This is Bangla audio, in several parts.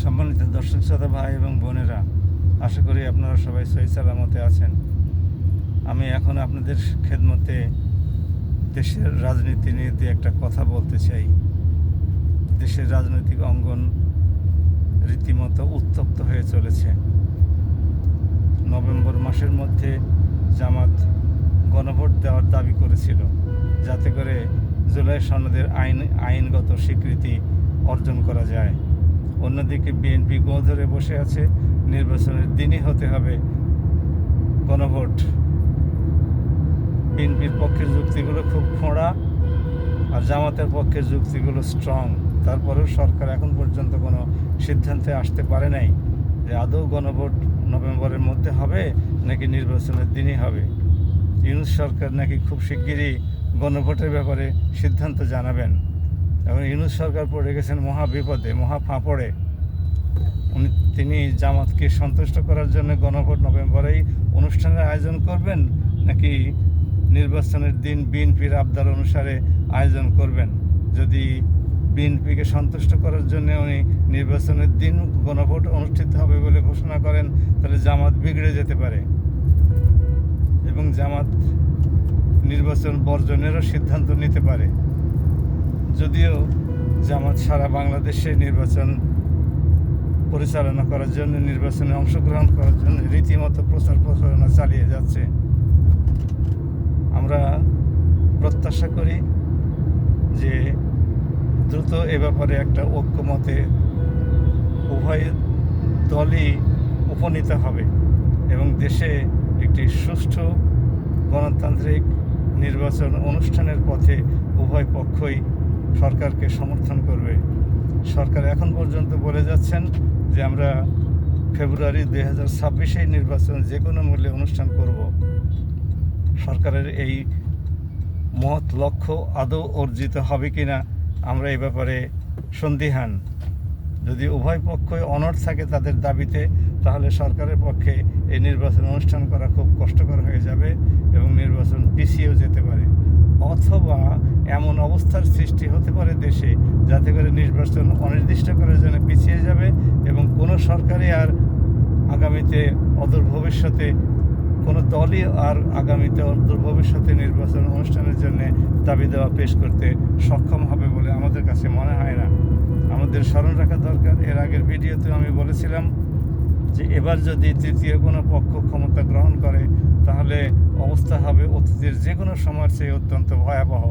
সম্মানিত দর্শক শ্রোতা ভাই এবং বোনেরা, আশা করি আপনারা সবাই সহি সালামতে আছেন। আমি এখন আপনাদের খেদমতে দেশের রাজনীতি নিয়ে একটা কথা বলতে চাই। দেশের রাজনৈতিক অঙ্গন রীতিমতো উত্তপ্ত হয়ে চলেছে। নভেম্বর মাসের মধ্যে জামাত গণভোট দেওয়ার দাবি করেছিল, যাতে করে জুলাই সনদের আইনগত স্বীকৃতি অর্জন করা যায়। অন্যদিকে বিএনপি গোঁ ধরে বসে আছে, নির্বাচনের দিনই হতে হবে গণভোট। বিএনপির পক্ষের যুক্তিগুলো খুব খোঁড়া আর জামাতের পক্ষের যুক্তিগুলো স্ট্রং। তারপরেও সরকার এখন পর্যন্ত কোনো সিদ্ধান্তে আসতে পারে নাই যে আদৌ গণভোট নভেম্বরের মধ্যে হবে নাকি নির্বাচনের দিনই হবে। ইউনূস সরকার নাকি খুব শিগগিরই গণভোটের ব্যাপারে সিদ্ধান্ত জানাবেন। এবং ইউনূস সরকার পড়ে গেছেন মহা বিপদে, মহা ফাঁপড়ে। তিনি জামাতকে সন্তুষ্ট করার জন্য গণভোট নভেম্বরেই অনুষ্ঠানের আয়োজন করবেন নাকি নির্বাচনের দিন বিএনপির আবদার অনুসারে আয়োজন করবেন। যদি বিএনপিকে সন্তুষ্ট করার জন্য উনি নির্বাচনের দিন গণভোট অনুষ্ঠিত হবে বলে ঘোষণা করেন, তাহলে জামাত বিগড়ে যেতে পারে এবং জামাত নির্বাচন বর্জনেরও সিদ্ধান্ত নিতে পারে। যদিও জামাত সারা বাংলাদেশে নির্বাচন পরিচালনা করার জন্য, নির্বাচনে অংশগ্রহণ করার জন্য রীতিমতো প্রচারণা চালিয়ে যাচ্ছে। আমরা প্রত্যাশা করি যে দ্রুত এ ব্যাপারে একটা ঐক্যমতে উভয় দলই উপনীত হবে এবং দেশে একটি সুষ্ঠু গণতান্ত্রিক নির্বাচন অনুষ্ঠানের পথে উভয় পক্ষই সরকারকে সমর্থন করবে। সরকার এখন পর্যন্ত বলে যাচ্ছেন যে আমরা ফেব্রুয়ারি 2026 নির্বাচন যে কোনো মূল্যে অনুষ্ঠান করব। সরকারের এই মহৎ লক্ষ্য আদৌ অর্জিত হবে কিনা আমরা এই ব্যাপারে সন্দিহান। যদি উভয় পক্ষই অনড় থাকে তাদের দাবিতে, তাহলে সরকারের পক্ষে এই নির্বাচন অনুষ্ঠান করা খুব কষ্টকর হয়ে যাবে এবং নির্বাচন পিছিয়েও যেতে পারে। অথবা এমন অবস্থার সৃষ্টি হতে পারে দেশে, যাতে করে নির্বাচন অনির্দিষ্টকালের জন্য পিছিয়ে যাবে এবং কোনো সরকারই আর আগামীতে অদূর ভবিষ্যতে, কোনো দলই আর আগামীতে অদূর ভবিষ্যতে নির্বাচন অনুষ্ঠানের জন্য দাবি দেওয়া পেশ করতে সক্ষম হবে বলে আমাদের কাছে মনে হয় না। আমাদের স্মরণ রাখা দরকার, এর আগের ভিডিওতে আমি বলেছিলাম যে এবার যদি তৃতীয় কোনো পক্ষ ক্ষমতা গ্রহণ করে, তাহলে অবস্থা হবে অতীতের যে কোনো সময়ের চেয়ে অত্যন্ত ভয়াবহ।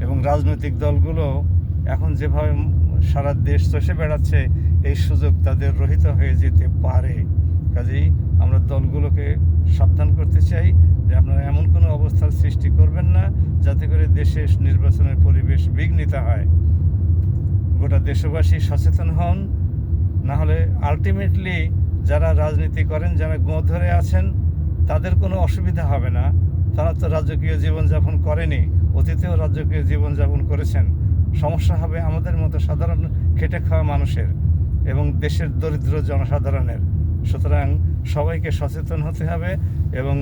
এবং রাজনৈতিক দলগুলো এখন যেভাবে সারা দেশ চষে বেড়াচ্ছে, এই সুযোগ তাদের রহিত হয়ে যেতে পারে। কাজেই আমরা দলগুলোকে সাবধান করতে চাই যে আপনারা এমন কোনো অবস্থার সৃষ্টি করবেন না যাতে করে দেশের নির্বাচনের পরিবেশ বিঘ্নিত হয়। গোটা দেশবাসী সচেতন হন, না হলে আলটিমেটলি যারা রাজনীতি করেন, যারা গোঁ ধরে আছেন, তাদের কোনো অসুবিধা হবে না। তারা তো রাজকীয় জীবনযাপন করেনি, অতীতেও রাজকীয় জীবনযাপন করেছেন। সমস্যা হবে আমাদের মতো সাধারণ খেটে খাওয়া মানুষের এবং দেশের দরিদ্র জনসাধারণের। সুতরাং সবাইকে সচেতন হতে হবে এবং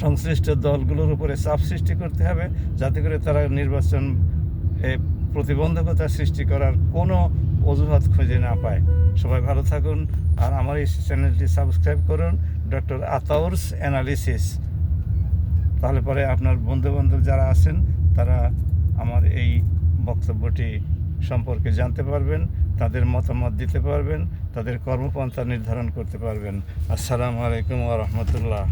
সংশ্লিষ্ট দলগুলোর উপরে চাপ সৃষ্টি করতে হবে, যাতে করে তারা নির্বাচন প্রতিবন্ধকতা সৃষ্টি করার কোনো অজুহাত খুঁজে না পায়। সবাই ভালো থাকুন আর আমার এই চ্যানেলটি সাবস্ক্রাইব করুন, ডক্টর আতাউরস অ্যানালিসিস। তাহলে পরে আপনার বন্ধুবান্ধব যারা আছেন তারা আমার এই বক্তব্যটি সম্পর্কে জানতে পারবেন, তাদের মতামত দিতে পারবেন, তাদের কর্মপন্থা নির্ধারণ করতে পারবেন। আসসালামু আলাইকুম ওয়া রাহমাতুল্লাহ।